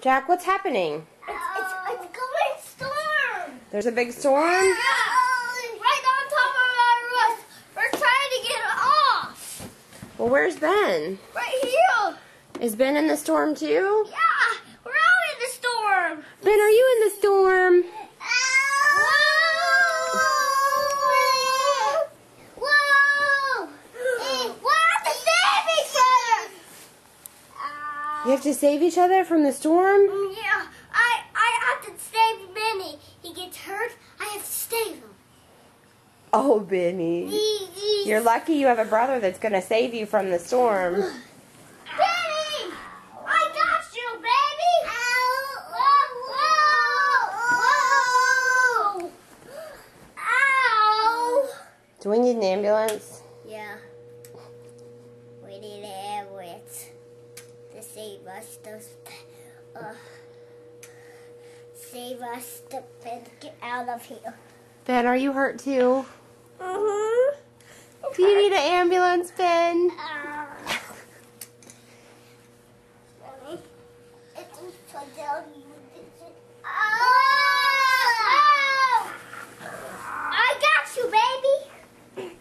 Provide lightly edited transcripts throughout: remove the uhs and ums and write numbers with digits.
Jack, what's happening? It's going storm. There's a big storm? Yeah. Right on top of our roof. We're trying to get it off. Well, where's Ben? Right here. Is Ben in the storm too? Yeah. We're out in the storm. Ben, are you in the storm? You have to save each other from the storm? Yeah, I have to save Benny. He gets hurt, I have to save him. Oh, Benny. You're lucky you have a brother that's going to save you from the storm. Benny! I got you, baby! Whoa! Ow! Do we need an ambulance? Yeah. We need an ambulance to save us. Save us to get out of here. Ben, are you hurt too? Do you need an ambulance, Ben? I got you, baby.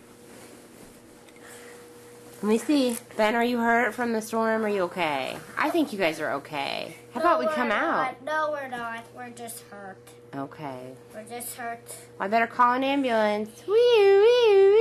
Let me see. Ben, are you hurt from the storm? Are you okay? I think you guys are okay. How about we come out? No, we're not. We're just hurt. Okay. We're just hurt. I better call an ambulance. Wee, wee, wee.